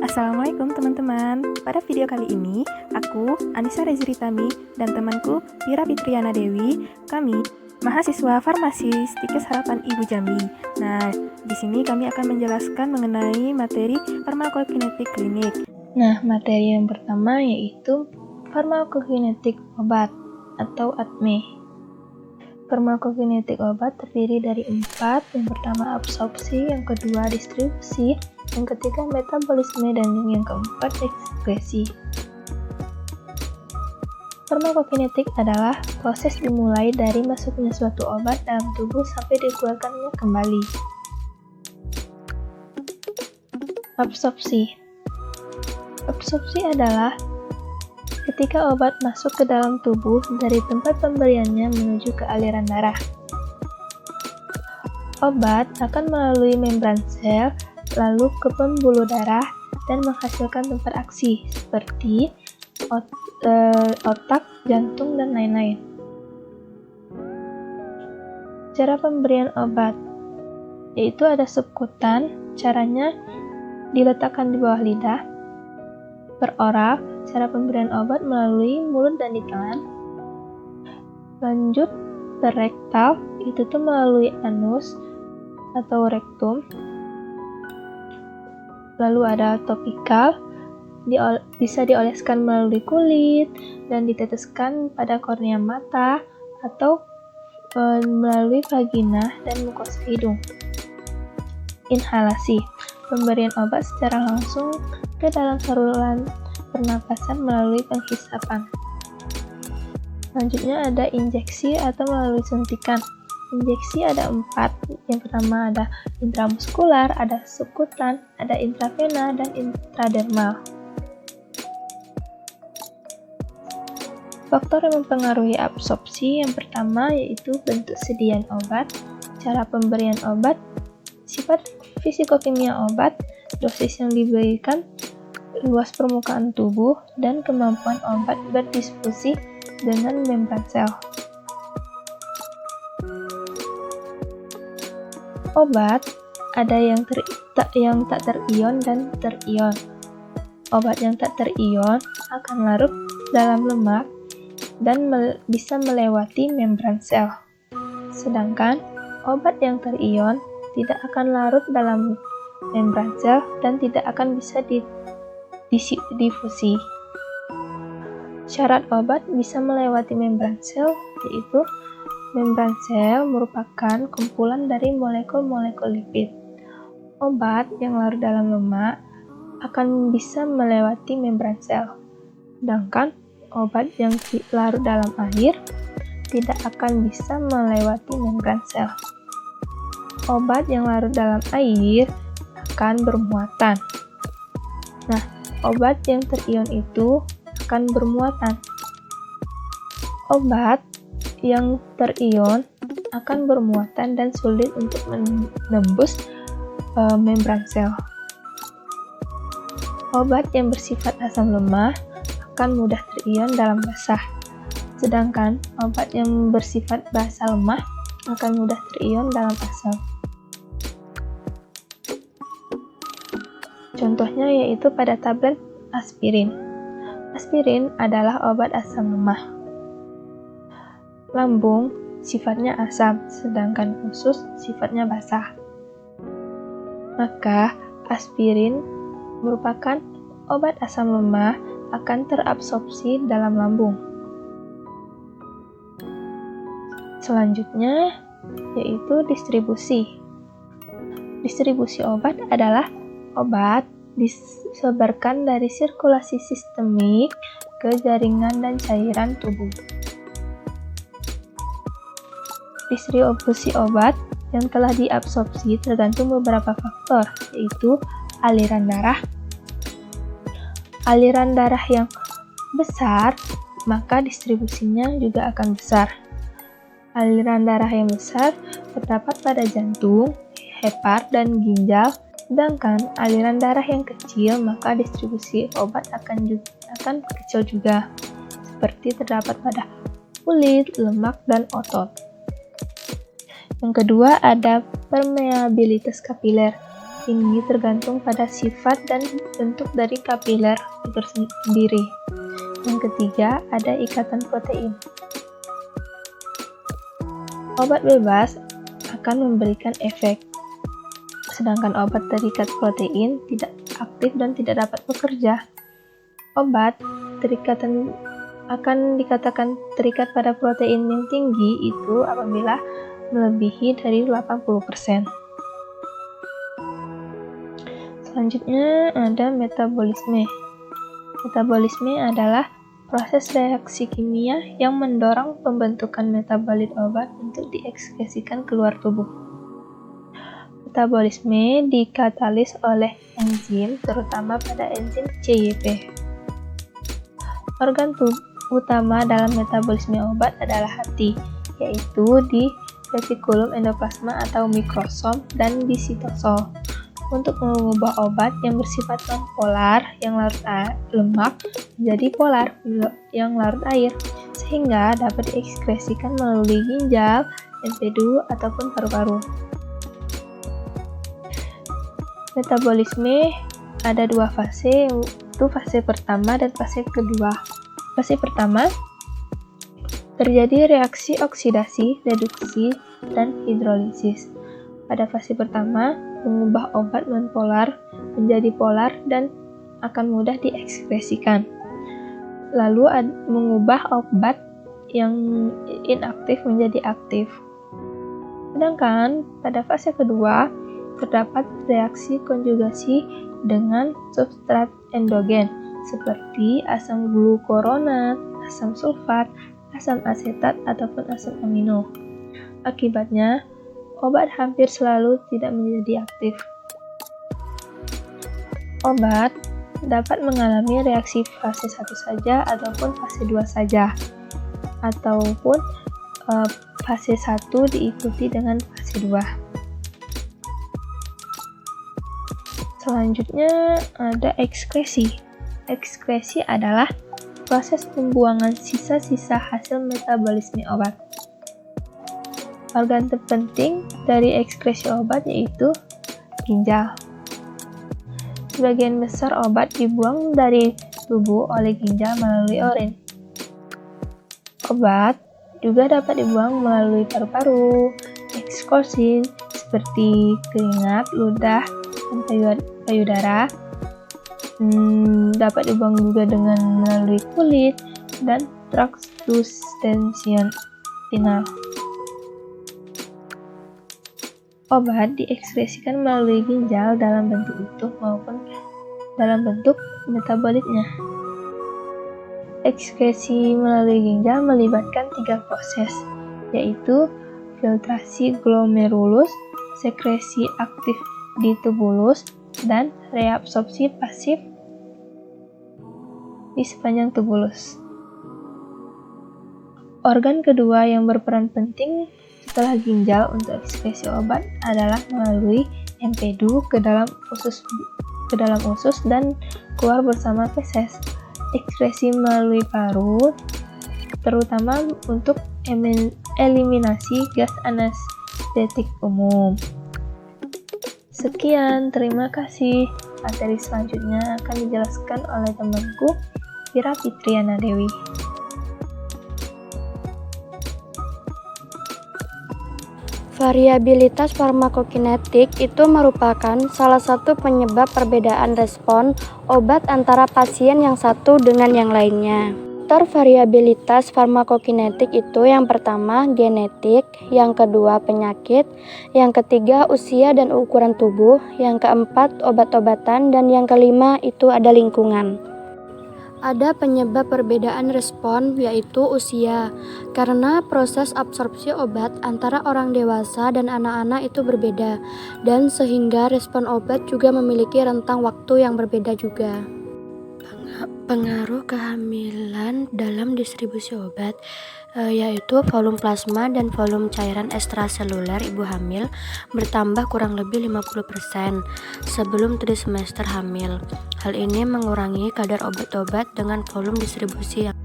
Assalamualaikum teman-teman. Pada video kali ini, aku, Anissa Rezritami, dan temanku, Tira Fitriana Dewi, kami mahasiswa farmasi Stikes Harapan Ibu Jambi. Nah, di sini kami akan menjelaskan mengenai materi farmakokinetik klinik. Nah, materi yang pertama yaitu farmakokinetik obat atau ADME. Farmakokinetik obat terdiri dari 4, yang pertama absorpsi, yang kedua distribusi, yang ketiga metabolisme, dan yang keempat ekskresi. Farmakokinetik adalah proses dimulai dari masuknya suatu obat dalam tubuh sampai dikeluarkannya kembali. Absorpsi. Absorpsi adalah ketika obat masuk ke dalam tubuh dari tempat pemberiannya menuju ke aliran darah. Obat akan melalui membran sel, lalu ke pembuluh darah, dan menghasilkan tempat aksi seperti otak, jantung, dan lain-lain. Cara pemberian obat yaitu ada subkutan, caranya diletakkan di bawah lidah. Peroral, cara pemberian obat melalui mulut dan ditelan. Lanjut rektal, itu tuh melalui anus atau rektum. Lalu ada topikal, bisa dioleskan melalui kulit dan diteteskan pada kornea mata atau melalui vagina dan mukosa hidung. Inhalasi, pemberian obat secara langsung ke dalam saluran pernapasan melalui penghisapan. Selanjutnya ada injeksi atau melalui suntikan. Injeksi ada 4. Yang pertama ada intramuskular, ada subkutan, ada intravena, dan intradermal. Faktor yang mempengaruhi absorpsi yang pertama yaitu bentuk sediaan obat, cara pemberian obat, sifat fisikokimia obat, dosis yang diberikan, luas permukaan tubuh, dan kemampuan obat berdiskusi dengan membran sel. Obat ada yang tak terion dan terion. Obat yang tak terion akan larut dalam lemak dan bisa melewati membran sel. Sedangkan obat yang terion tidak akan larut dalam membran sel dan tidak akan bisa difusi. Syarat obat bisa melewati membran sel yaitu membran sel merupakan kumpulan dari molekul-molekul lipid. Obat yang larut dalam lemak akan bisa melewati membran sel, sedangkan obat yang larut dalam air tidak akan bisa melewati membran sel. Obat yang larut dalam air akan bermuatan. Nah, obat yang terion itu akan bermuatan. Obat yang terion akan bermuatan dan sulit untuk menembus membran sel. Obat yang bersifat asam lemah akan mudah terion dalam basah, sedangkan obat yang bersifat basa lemah akan mudah terion dalam asam. Contohnya yaitu pada tablet aspirin. Aspirin adalah obat asam lemah. Lambung sifatnya asam, sedangkan usus sifatnya basah. Maka aspirin merupakan obat asam lemah akan terabsorpsi dalam lambung. Selanjutnya yaitu distribusi. Distribusi obat adalah obat disebarkan dari sirkulasi sistemik ke jaringan dan cairan tubuh. Distribusi obat yang telah diabsorpsi tergantung beberapa faktor, yaitu aliran darah. Aliran darah yang besar, maka distribusinya juga akan besar. Aliran darah yang besar terdapat pada jantung, hepar, dan ginjal, sedangkan aliran darah yang kecil, maka distribusi obat akan kecil juga, seperti terdapat pada kulit, lemak, dan otot. Yang kedua ada permeabilitas kapiler. tinggi tergantung pada sifat dan bentuk dari kapiler itu sendiri. Yang ketiga, ada ikatan protein. Obat bebas akan memberikan efek, sedangkan obat terikat protein tidak aktif dan tidak dapat bekerja. Obat akan dikatakan terikat pada protein yang tinggi itu apabila melebihi dari 80%. Selanjutnya ada metabolisme. Metabolisme adalah proses reaksi kimia yang mendorong pembentukan metabolit obat untuk diekskresikan keluar tubuh. Metabolisme dikatalis oleh enzim, terutama pada enzim CYP. Organ utama dalam metabolisme obat adalah hati, yaitu di retikulum endoplasma atau mikrosom dan di sitosol. Untuk mengubah obat yang bersifat non-polar yang larut lemak menjadi polar yang larut air, sehingga dapat diekskresikan melalui ginjal, empedu, ataupun paru-paru. Metabolisme ada dua fase, yaitu fase pertama dan fase kedua. Fase pertama terjadi reaksi oksidasi, reduksi, dan hidrolisis. Pada fase pertama, mengubah obat non-polar menjadi polar dan akan mudah diekskresikan. Lalu mengubah obat yang inaktif menjadi aktif. Sedangkan pada fase kedua, terdapat reaksi konjugasi dengan substrat endogen seperti asam glukuronat, asam sulfat, asam asetat, ataupun asam amino. Akibatnya, obat hampir selalu tidak menjadi aktif. Obat dapat mengalami reaksi fase 1 saja ataupun fase 2 saja, ataupun fase 1 diikuti dengan fase 2. Selanjutnya ada ekskresi. Ekskresi adalah proses pembuangan sisa-sisa hasil metabolisme obat. Organ terpenting dari ekskresi obat yaitu ginjal. Sebagian besar obat dibuang dari tubuh oleh ginjal melalui urin. Obat juga dapat dibuang melalui paru-paru, ekskresin seperti keringat, ludah, dan payudara. Dapat dibuang juga dengan melalui kulit dan trakt intestinal. Obat diekskresikan melalui ginjal dalam bentuk utuh maupun dalam bentuk metabolitnya. Ekskresi melalui ginjal melibatkan 3 proses, yaitu filtrasi glomerulus, sekresi aktif di tubulus, dan reabsorpsi pasif di sepanjang tubulus. Organ kedua yang berperan penting setelah ginjal untuk ekskresi obat adalah melalui empedu ke dalam usus dan keluar bersama feses. Ekskresi melalui paru, terutama untuk eliminasi gas anestetik umum. Sekian, terima kasih. Materi selanjutnya akan dijelaskan oleh temanku, Kira Fitriana Dewi. Variabilitas farmakokinetik itu merupakan salah satu penyebab perbedaan respon obat antara pasien yang satu dengan yang lainnya. Faktor variabilitas farmakokinetik itu yang pertama genetik, yang kedua penyakit, yang ketiga usia dan ukuran tubuh, yang keempat obat-obatan, dan yang kelima itu ada lingkungan. Ada penyebab perbedaan respon yaitu usia, karena proses absorpsi obat antara orang dewasa dan anak-anak itu berbeda, dan sehingga respon obat juga memiliki rentang waktu yang berbeda juga. Pengaruh kehamilan dalam distribusi obat yaitu volume plasma dan volume cairan ekstraseluler ibu hamil bertambah kurang lebih 50% sebelum trimester hamil. Hal ini mengurangi kadar obat-obat dengan volume distribusi yang